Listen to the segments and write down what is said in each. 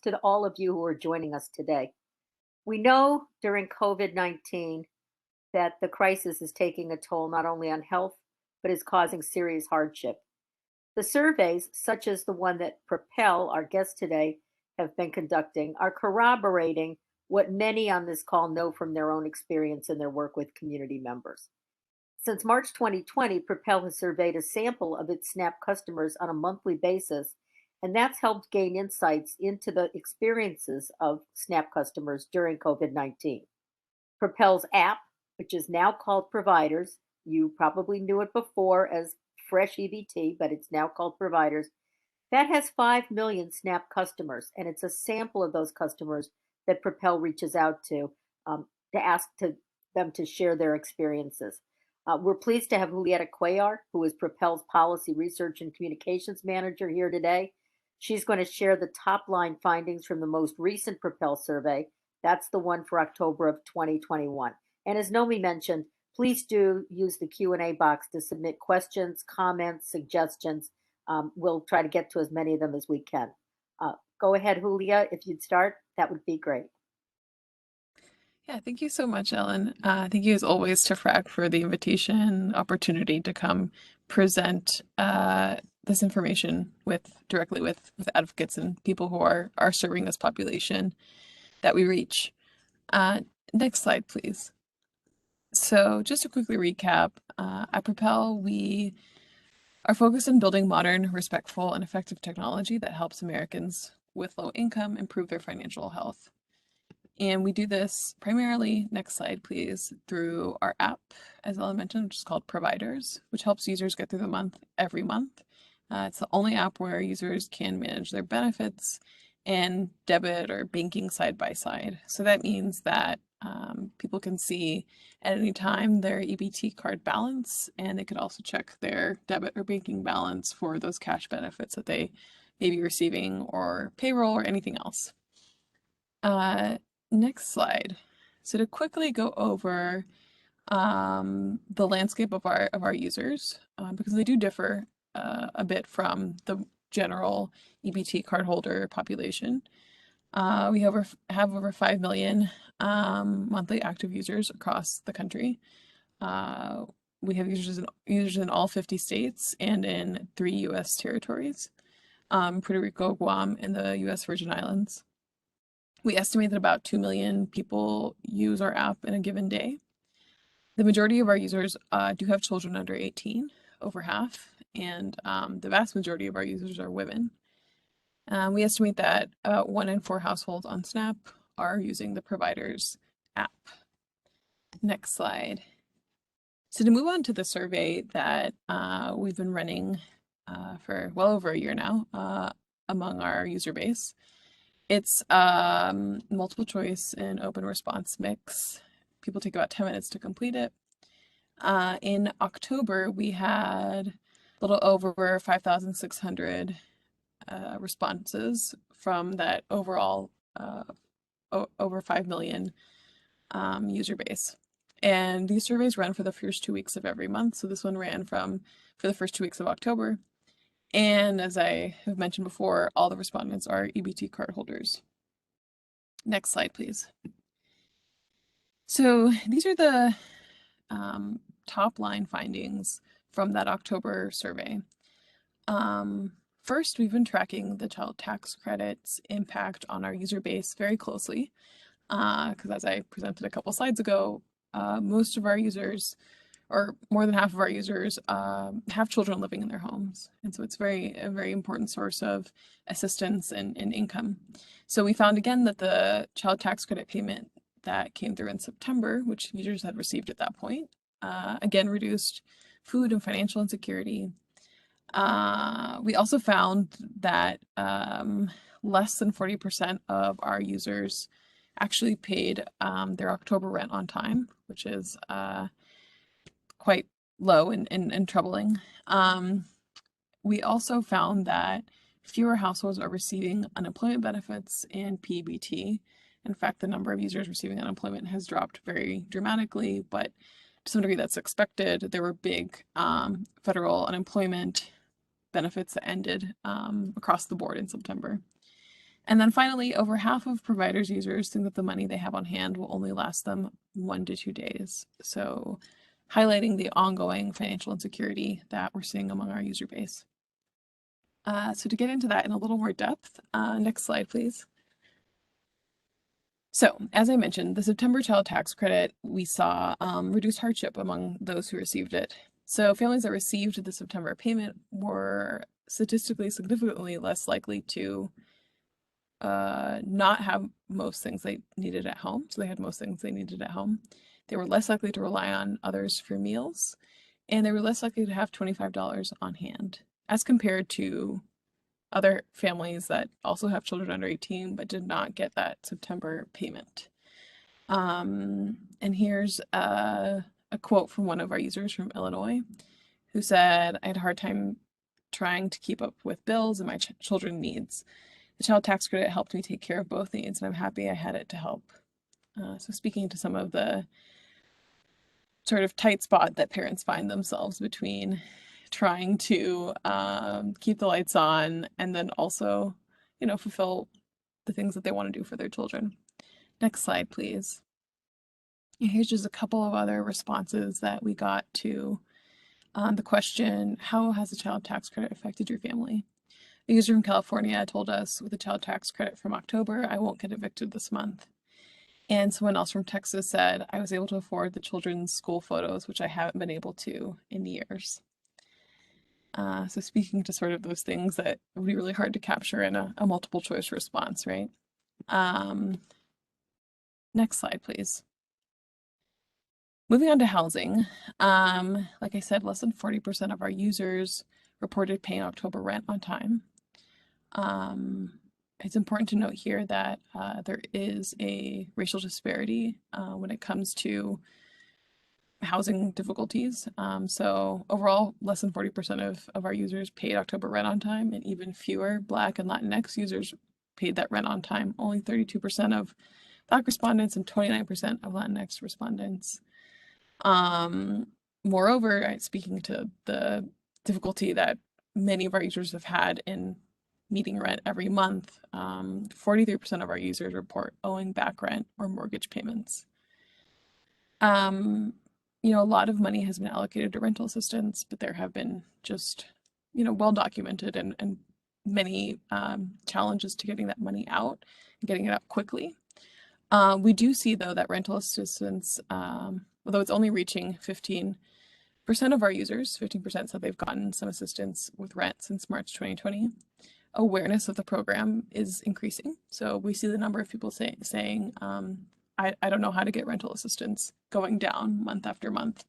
to all of you who are joining us today. We know during COVID-19 that the crisis is taking a toll not only on health, but is causing serious hardship. The surveys, such as the one that Propel, our guest today, have been conducting, are corroborating what many on this call know from their own experience in their work with community members. Since March 2020, Propel has surveyed a sample of its SNAP customers on a monthly basis, and that's helped gain insights into the experiences of SNAP customers during COVID-19. Propel's app, which is now called Providers, you probably knew it before as Fresh EBT, but it's now called Providers, that has 5 million SNAP customers, and it's a sample of those customers that Propel reaches out to ask them to share their experiences. We're pleased to have Julieta Cuellar, who is Propel's Policy Research and Communications Manager, here today. She's going to share the top line findings from the most recent Propel survey. That's the one for October of 2021. And as Nomi mentioned, please do use the Q&A box to submit questions, comments, suggestions. We'll try to get to as many of them as we can. Go ahead, Julia, if you'd start, that would be great. Yeah, thank you so much, Ellen. Thank you as always to FRAC for the invitation, opportunity to come present this information directly with advocates and people who are serving this population that we reach. Next slide, please. So just to quickly recap, at Propel, we are focused on building modern, respectful, and effective technology that helps Americans with low income improve their financial health. And we do this primarily, next slide please, through our app, as Ellen mentioned, which is called Providers, which helps users get through the month every month. It's the only app where users can manage their benefits and debit or banking side by side. So that means that people can see at any time their EBT card balance, and they could also check their debit or banking balance for those cash benefits that they may be receiving, or payroll, or anything else. Next slide. So to quickly go over the landscape of our users, because they do differ a bit from the general EBT cardholder population. We have over 5 million monthly active users across the country. We have users in all 50 states and in 3 U.S. territories, Puerto Rico, Guam, and the U.S. Virgin Islands. We estimate that about 2 million people use our app in a given day. The majority of our users do have children under 18, over half, and the vast majority of our users are women. We estimate that 1 in 4 households on SNAP are using the Providers app. Next slide. So to move on to the survey that we've been running for well over a year now among our user base. It's multiple choice and open response mix. People take about 10 minutes to complete it. In October, we had a little over 5,600 responses from that overall over 5 million user base. And these surveys run for the first 2 weeks of every month. So this one ran for the first 2 weeks of October. And as I have mentioned before, all the respondents are EBT card holders. Next slide, please. So these are the top line findings from that October survey. First, we've been tracking the child tax credit's impact on our user base very closely, because as I presented a couple slides ago, most of our users, or more than half of our users, have children living in their homes. And so it's a very important source of assistance and income. So we found again that the child tax credit payment that came through in September, which users had received at that point, again reduced food and financial insecurity. We also found that less than 40% of our users actually paid their October rent on time, which is quite low and troubling. We also found that fewer households are receiving unemployment benefits and PEBT. In fact, the number of users receiving unemployment has dropped very dramatically, but to some degree that's expected. There were big federal unemployment benefits that ended across the board in September. And then finally, over half of providers' users think that the money they have on hand will only last them 1 to 2 days. So highlighting the ongoing financial insecurity that we're seeing among our user base. So to get into that in a little more depth, next slide, please. So, as I mentioned, the September child tax credit, we saw reduced hardship among those who received it. So families that received the September payment were statistically significantly less likely to not have most things they needed at home. So they had most things they needed at home. They were less likely to rely on others for meals, and they were less likely to have $25 on hand as compared to other families that also have children under 18 but did not get that September payment. And here's a quote from one of our users from Illinois who said, "I had a hard time trying to keep up with bills and my children's needs. The child tax credit helped me take care of both needs, and I'm happy I had it to help." So speaking to some of the sort of tight spot that parents find themselves between trying to keep the lights on and then also, fulfill the things that they want to do for their children. Next slide, please. And here's just a couple of other responses that we got to the question, how has the child tax credit affected your family? A user from California told us, with the child tax credit from October, I won't get evicted this month. And someone else from Texas said, I was able to afford the children's school photos, which I haven't been able to in years. So speaking to sort of those things that would be really hard to capture in a multiple choice response, right? Next slide, please. Moving on to housing. Like I said, less than 40% of our users reported paying October rent on time. It's important to note here that there is a racial disparity when it comes to housing difficulties. So overall, less than 40% of our users paid October rent on time, and even fewer Black and Latinx users paid that rent on time. Only 32% of Black respondents and 29% of Latinx respondents. Moreover, speaking to the difficulty that many of our users have had in meeting rent every month, 43% of our users report owing back rent or mortgage payments. A lot of money has been allocated to rental assistance, but there have been just, well documented and many challenges to getting that money out and getting it out quickly. We do see, though, that rental assistance, although it's only reaching 15% of our users, 15% said they've gotten some assistance with rent since March 2020. Awareness of the program is increasing. So we see the number of people saying, I don't know how to get rental assistance going down month after month,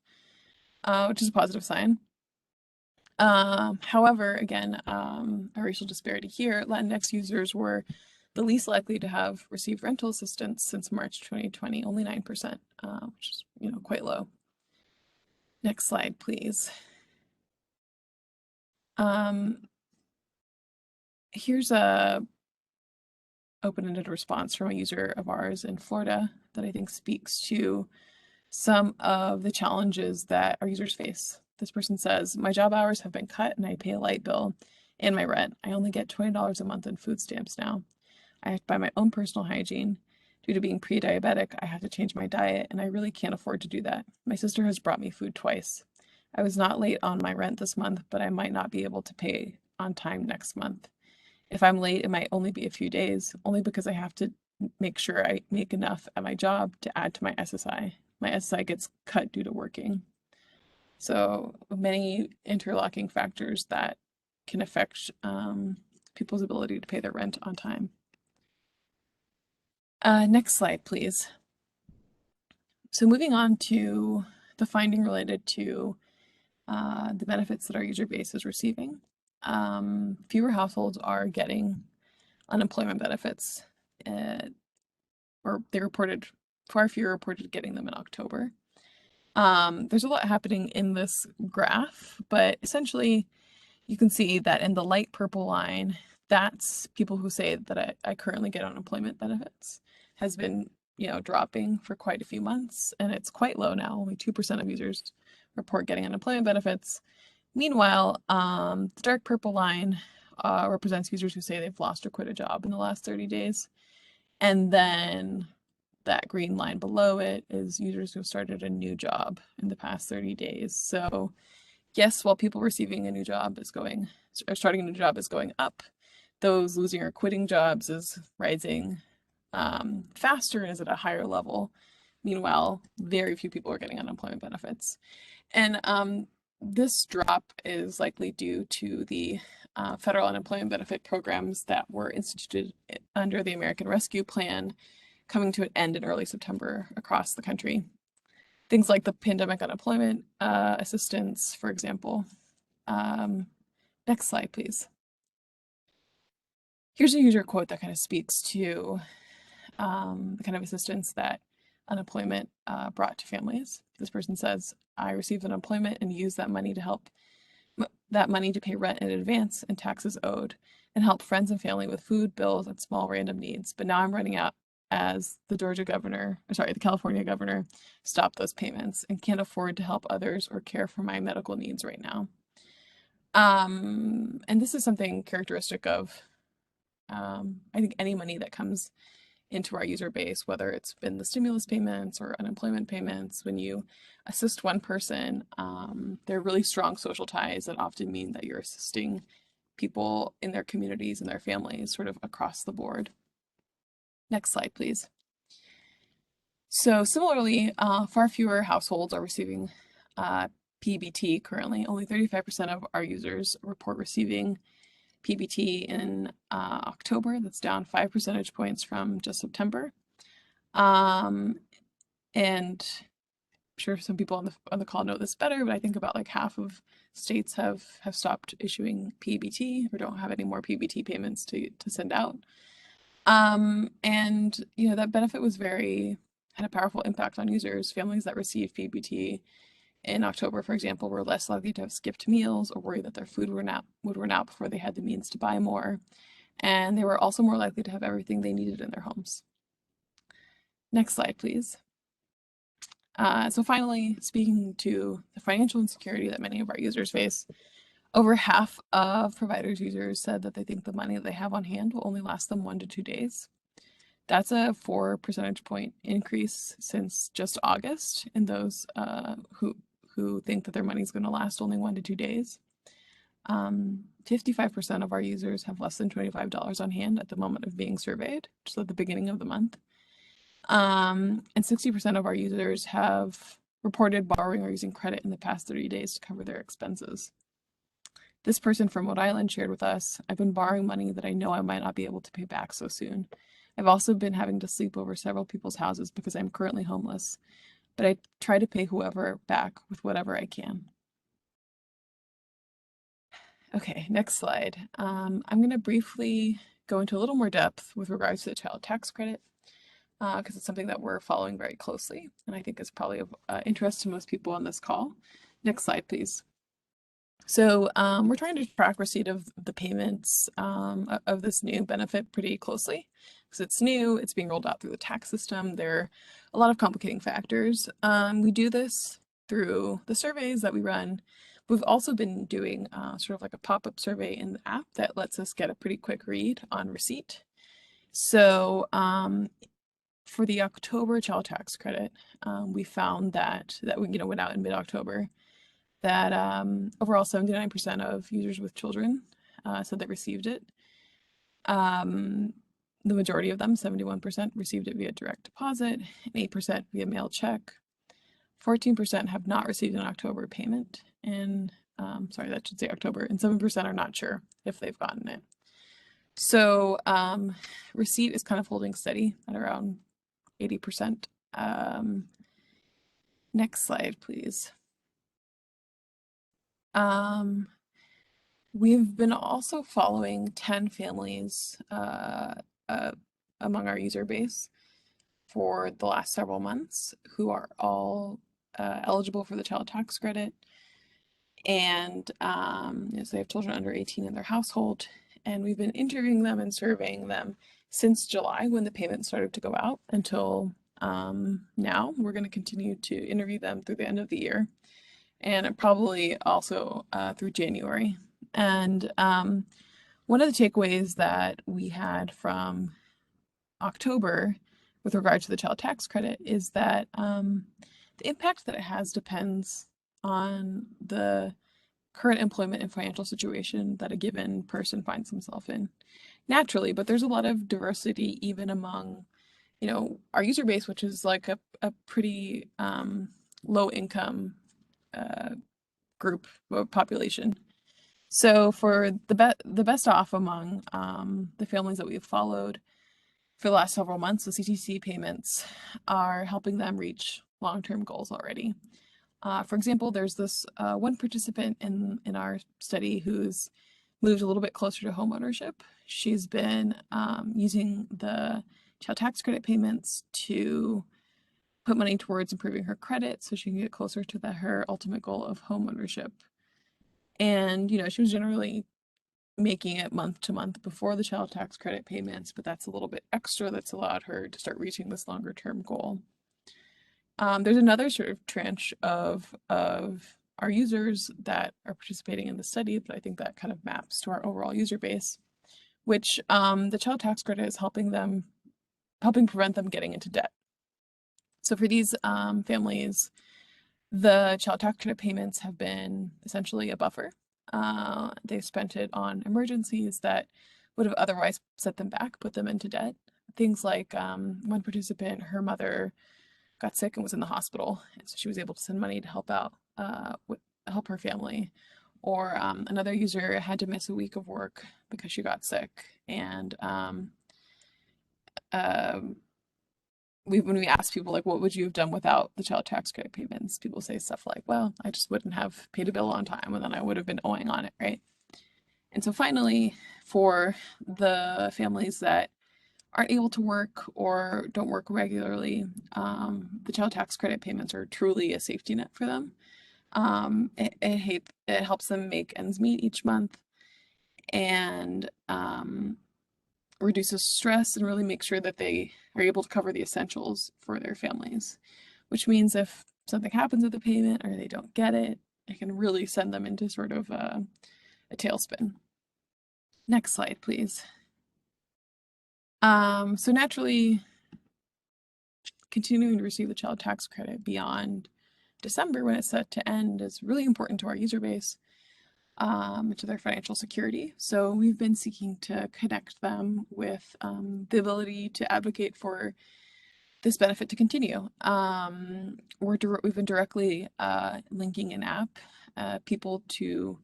which is a positive sign. However, again, a racial disparity here. Latinx users were the least likely to have received rental assistance since March 2020, only 9%, which is, quite low. Next slide, please. Here's a open-ended response from a user of ours in Florida that I think speaks to some of the challenges that our users face. This person says, my job hours have been cut and I pay a light bill and my rent. I only get $20 a month in food stamps now. I have to buy my own personal hygiene. Due to being pre-diabetic, I have to change my diet and I really can't afford to do that. My sister has brought me food twice. I was not late on my rent this month, but I might not be able to pay on time next month. If I'm late, it might only be a few days, only because I have to make sure I make enough at my job to add to my SSI. My SSI gets cut due to working. So many interlocking factors that can affect people's ability to pay their rent on time. Next slide, please. So moving on to the finding related to the benefits that our user base is receiving. Fewer households are getting unemployment benefits, or far fewer reported getting them in October. There's a lot happening in this graph, but essentially you can see that in the light purple line, that's people who say that I currently get unemployment benefits, has been, dropping for quite a few months, and it's quite low now. Only 2% of users report getting unemployment benefits. Meanwhile, the dark purple line represents users who say they've lost or quit a job in the last 30 days. And then that green line below it is users who have started a new job in the past 30 days. So yes, while people receiving a new job is going, or starting a new job is going up, those losing or quitting jobs is rising faster and is at a higher level. Meanwhile, very few people are getting unemployment benefits. And this drop is likely due to the federal unemployment benefit programs that were instituted under the American Rescue Plan coming to an end in early September across the country. Things like the pandemic unemployment assistance, for example. Next slide, please. Here's a user quote that kind of speaks to the kind of assistance that unemployment brought to families. This person says, I received unemployment and used that money to pay rent in advance and taxes owed and help friends and family with food, bills, and small random needs. But now I'm running out as the California governor stopped those payments and can't afford to help others or care for my medical needs right now. And this is something characteristic of, I think, any money that comes into our user base, whether it's been the stimulus payments or unemployment payments. When you assist one person, there are really strong social ties that often mean that you're assisting people in their communities and their families sort of across the board. Next slide, please. So similarly, far fewer households are receiving PBT currently. Only 35% of our users report receiving PBT in October. That's down 5 percentage points from just September. And I'm sure some people on the call know this better, but I think about like half of states have stopped issuing PBT or don't have any more PBT payments to send out. And you know, that benefit had a powerful impact on users. Families that received PBT in October, for example, were less likely to have skipped meals or worry that their food would run out before they had the means to buy more. And they were also more likely to have everything they needed in their homes. Next slide, please. So finally, speaking to the financial insecurity that many of our users face, over half of providers' users said that they think the money that they have on hand will only last them 1 to 2 days. That's a 4 percentage point increase since just August in those who think that their money is going to last only 1 to 2 days. 55% of our users have less than $25 on hand at the moment of being surveyed, just at the beginning of the month. And 60% of our users have reported borrowing or using credit in the past 30 days to cover their expenses. This person from Rhode Island shared with us, I've been borrowing money that I know I might not be able to pay back so soon. I've also been having to sleep over several people's houses because I'm currently homeless, but I try to pay whoever back with whatever I can. Okay, next slide. I'm going to briefly go into a little more depth with regards to the child tax credit, because it's something that we're following very closely, and I think is probably of interest to most people on this call. Next slide, please. So we're trying to track receipt of the payments of this new benefit pretty closely because it's new, it's being rolled out through the tax system. There are a lot of complicating factors. We do this through the surveys that we run. We've also been doing sort of like a pop-up survey in the app that lets us get a pretty quick read on receipt. So for the October child tax credit, we found that went out in mid-October, that overall 79% of users with children said they received it. The majority of them, 71%, received it via direct deposit, and 8% via mail check. 14% have not received an October payment, and sorry, that should say October, and 7% are not sure if they've gotten it. So receipt is kind of holding steady at around 80%. Next slide, please. We've been also following 10 families among our user base for the last several months who are all eligible for the child tax credit. And so they have children under 18 in their household. And we've been interviewing them and surveying them since July when the payment started to go out until now. We're going to continue to interview them through the end of the year, and probably also through January. And One of the takeaways that we had from October with regard to the child tax credit is that the impact that it has depends on the current employment and financial situation that a given person finds himself in naturally, but there's a lot of diversity even among, you know, our user base, which is like a pretty low income group or population. So for the best off among the families that we've followed for the last several months, the CTC payments are helping them reach long-term goals already. For example, there's this one participant in our study who's moved a little bit closer to homeownership. She's been using the child tax credit payments to put money towards improving her credit so she can get closer to her ultimate goal of homeownership. And, you know, she was generally making it month to month before the child tax credit payments, but that's a little bit extra that's allowed her to start reaching this longer term goal. There's another sort of tranche of our users that are participating in the study, but I think that kind of maps to our overall user base, which the child tax credit is helping prevent them getting into debt. So for these families, the child tax credit payments have been essentially a buffer. They've spent it on emergencies that would have otherwise set them back, put them into debt. Things like one participant, her mother got sick and was in the hospital, and so she was able to send money to help out, help her family. Or another user had to miss a week of work because she got sick, and when we ask people like, what would you have done without the child tax credit payments, people say stuff like, well, I just wouldn't have paid a bill on time, and then I would have been owing on it, right? And so finally, for the families that aren't able to work or don't work regularly, the child tax credit payments are truly a safety net for them. It helps them make ends meet each month, and reduces stress and really makes sure that they are able to cover the essentials for their families, which means if something happens with the payment or they don't get it, it can really send them into sort of a tailspin. Next slide, please. So naturally, continuing to receive the child tax credit beyond December when it's set to end is really important to our user base, to their financial security. So we've been seeking to connect them with the ability to advocate for this benefit to continue. We've been directly linking an app people to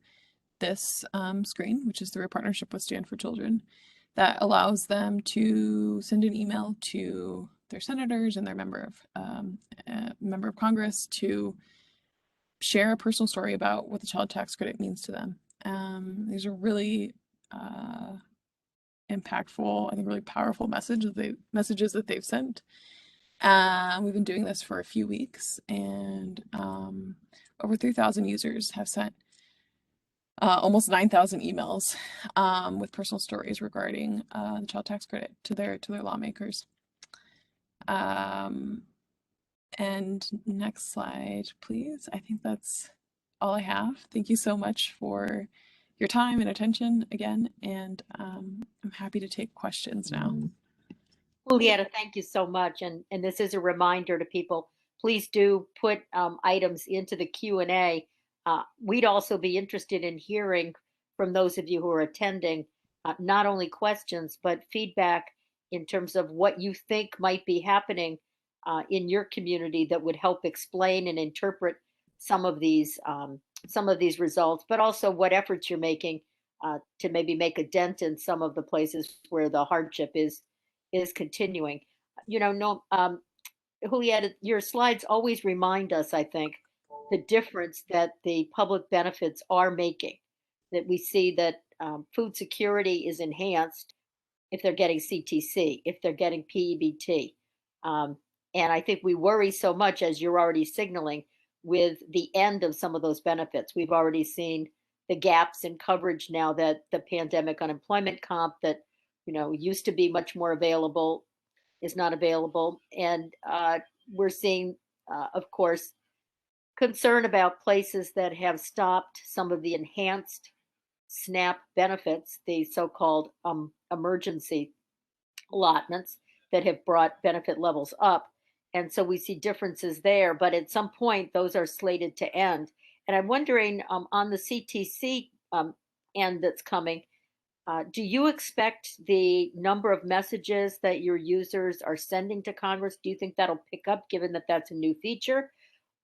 this screen, which is through a partnership with Stand for Children, that allows them to send an email to their senators and their member of Congress to share a personal story about what the child tax credit means to them. These are really impactful, I think really powerful messages that they've sent. We've been doing this for a few weeks, and over 3,000 users have sent almost 9,000 emails with personal stories regarding the child tax credit to their lawmakers. And next slide, please. I think that's all I have. Thank you so much for your time and attention again, and I'm happy to take questions now. Julieta, thank you so much. And this is a reminder to people, please do put items into the Q&A. We'd also be interested in hearing from those of you who are attending, not only questions, but feedback in terms of what you think might be happening in your community that would help explain and interpret some of these results, but also what efforts you're making to maybe make a dent in some of the places where the hardship is continuing. You know, no, Julieta, your slides always remind us, I think, the difference that the public benefits are making. That we see that food security is enhanced if they're getting CTC, if they're getting PEBT. And I think we worry so much, as you're already signaling, with the end of some of those benefits. We've already seen the gaps in coverage now that the pandemic unemployment comp that used to be much more available is not available. And we're seeing, of course, concern about places that have stopped some of the enhanced SNAP benefits, the so-called emergency allotments that have brought benefit levels up. And so we see differences there, but at some point, those are slated to end. And I'm wondering on the CTC end that's coming, do you expect the number of messages that your users are sending to Congress? Do you think that'll pick up given that that's a new feature?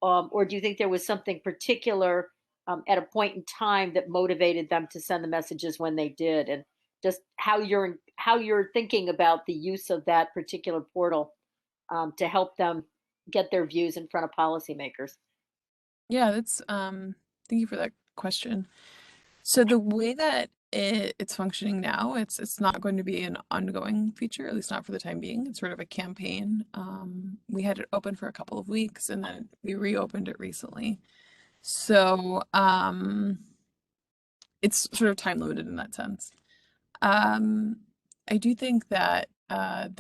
Or do you think there was something particular at a point in time that motivated them to send the messages when they did? And just how you're thinking about the use of that particular portal to help them get their views in front of policymakers? Yeah, that's thank you for that question. So the way that it's functioning now, it's not going to be an ongoing feature, at least not for the time being. It's sort of a campaign. We had it open for a couple of weeks and then we reopened it recently. So it's sort of time limited in that sense. I do think that it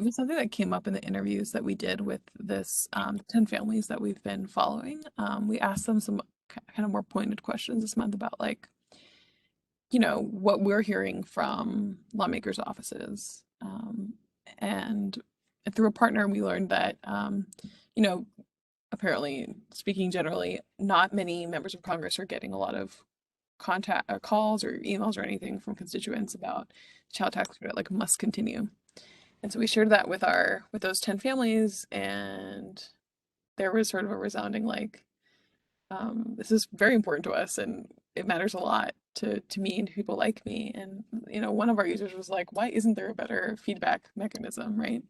was something that came up in the interviews that we did with this 10 families that we've been following. We asked them some kind of more pointed questions this month about like, what we're hearing from lawmakers' offices. And through a partner, we learned that, apparently, speaking generally, not many members of Congress are getting a lot of contact calls or emails or anything from constituents about child tax credit like must continue. And so we shared that with those 10 families, and there was sort of a resounding like, this is very important to us and it matters a lot to me and to people like me. And one of our users was like, why isn't there a better feedback mechanism, right?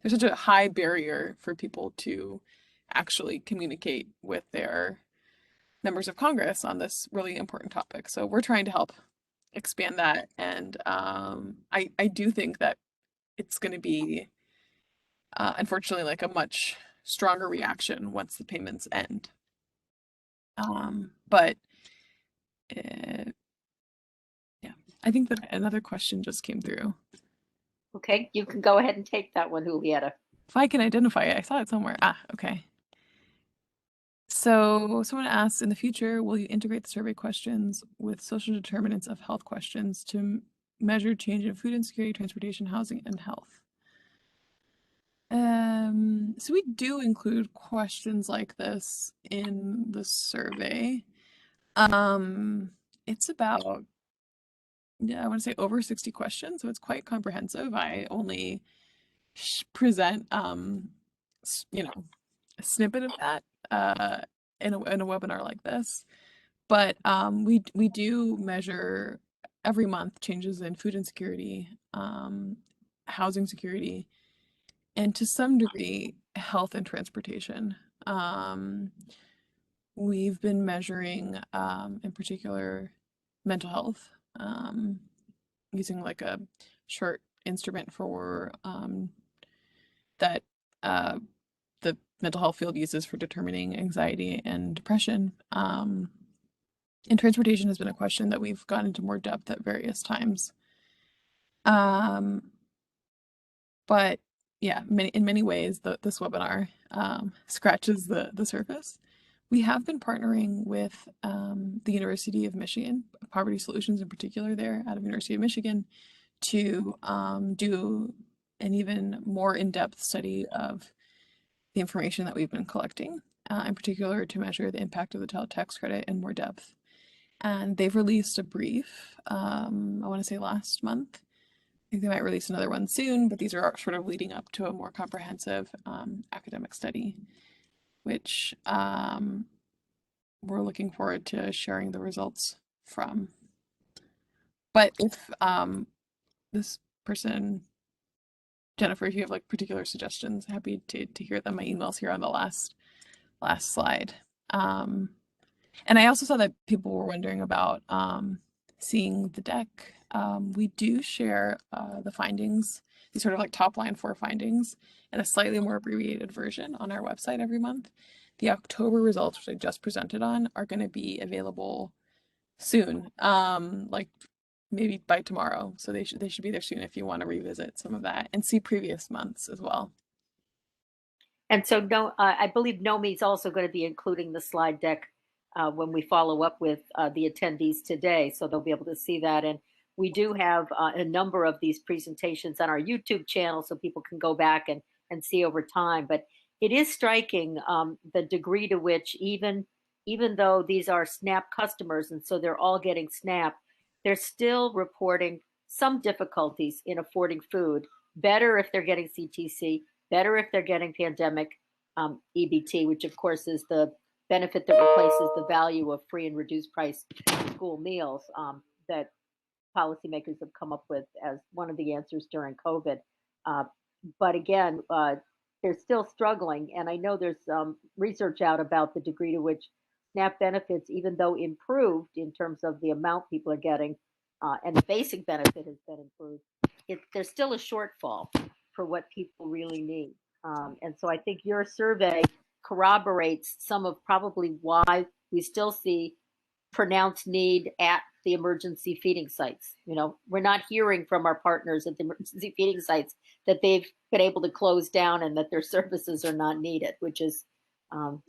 There's such a high barrier for people to actually communicate with their members of Congress on this really important topic. So we're trying to help expand that. And I do think that it's going to be, unfortunately, like a much stronger reaction once the payments end. But yeah, I think that another question just came through. Okay, you can go ahead and take that one, Julieta. If I can identify it, I saw it somewhere. Okay. So someone asks, in the future, will you integrate the survey questions with social determinants of health questions to measure change in food insecurity, transportation, housing, and health? So we do include questions like this in the survey. It's about, I want to say over 60 questions, so it's quite comprehensive. I only present, a snippet of that in a webinar like this. But we do measure every month changes in food insecurity, housing security, and to some degree, health and transportation. We've been measuring, in particular, mental health, using like a short instrument for that the mental health field uses for determining anxiety and depression. And transportation has been a question that we've gone into more depth at various times. But yeah, in many ways, this webinar scratches the surface. We have been partnering with the University of Michigan, Poverty Solutions in particular there out of University of Michigan, to do an even more in-depth study of the information that we've been collecting, in particular to measure the impact of the child tax credit in more depth. And they've released a brief, I want to say last month. I think they might release another one soon, but these are sort of leading up to a more comprehensive academic study, which we're looking forward to sharing the results from. But if this person, Jennifer, if you have like particular suggestions, happy to hear them. My email's here on the last slide. And I also saw that people were wondering about seeing the deck. We do share the findings, these sort of like top line 4 findings, in a slightly more abbreviated version on our website every month. The October results, which I just presented on, are going to be available soon, like maybe by tomorrow. So they should be there soon if you want to revisit some of that and see previous months as well. And so, no, I believe Nomi's also going to be including the slide deck when we follow up with the attendees today, so they'll be able to see that. And we do have a number of these presentations on our YouTube channel, so people can go back and see over time. But it is striking the degree to which even though these are SNAP customers and so they're all getting SNAP, they're still reporting some difficulties in affording food. Better if they're getting CTC, better if they're getting pandemic EBT, which of course is the benefit that replaces the value of free and reduced price school meals that policymakers have come up with as one of the answers during COVID. Uh, but again, they're still struggling. And I know there's research out about the degree to which SNAP benefits, even though improved in terms of the amount people are getting, and the basic benefit has been improved, there's still a shortfall for what people really need. And so I think your survey corroborates some of probably why we still see pronounced need at the emergency feeding sites. You know, we're not hearing from our partners at the emergency feeding sites that they've been able to close down and that their services are not needed, which is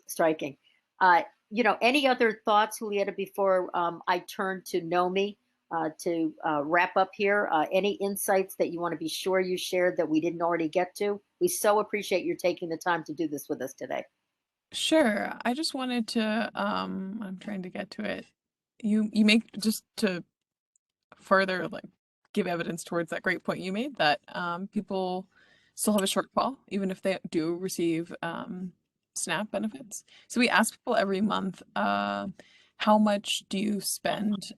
striking. Any other thoughts, Julieta, before I turn to Nomi to wrap up here? Any insights that you want to be sure you shared that we didn't already get to? We so appreciate you taking the time to do this with us today. Sure. I just wanted to, I'm trying to get to it. You make, just to further give evidence towards that great point you made, that people still have a shortfall even if they do receive SNAP benefits. So we ask people every month, how much do you spend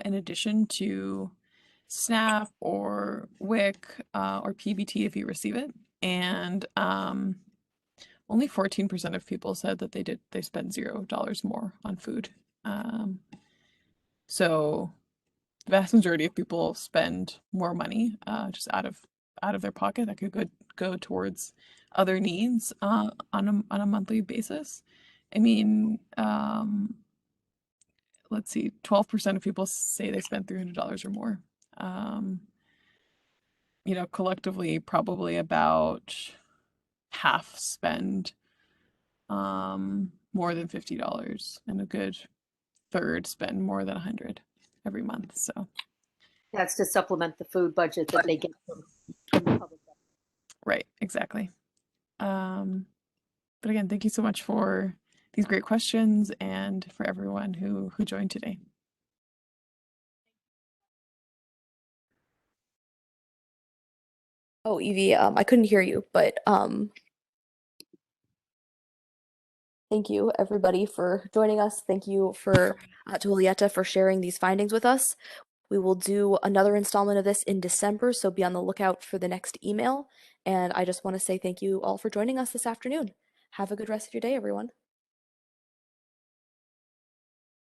in addition to SNAP or WIC or PBT if you receive it? And only 14% of people said that they spent $0 more on food. So the vast majority of people spend more money just out of their pocket that could go towards other needs on a monthly basis. I mean, let's see, 12% of people say they spent $300 or more. Collectively, probably about half spend more than $50, and a good third spend more than 100 every month. So that's to supplement the food budget that they get from the public. Right, exactly. But again, thank you so much for these great questions and for everyone who joined today. Oh, Evie, I couldn't hear you, but thank you everybody for joining us. Thank you to Julieta for sharing these findings with us. We will do another installment of this in December, so be on the lookout for the next email. And I just want to say thank you all for joining us this afternoon. Have a good rest of your day, everyone.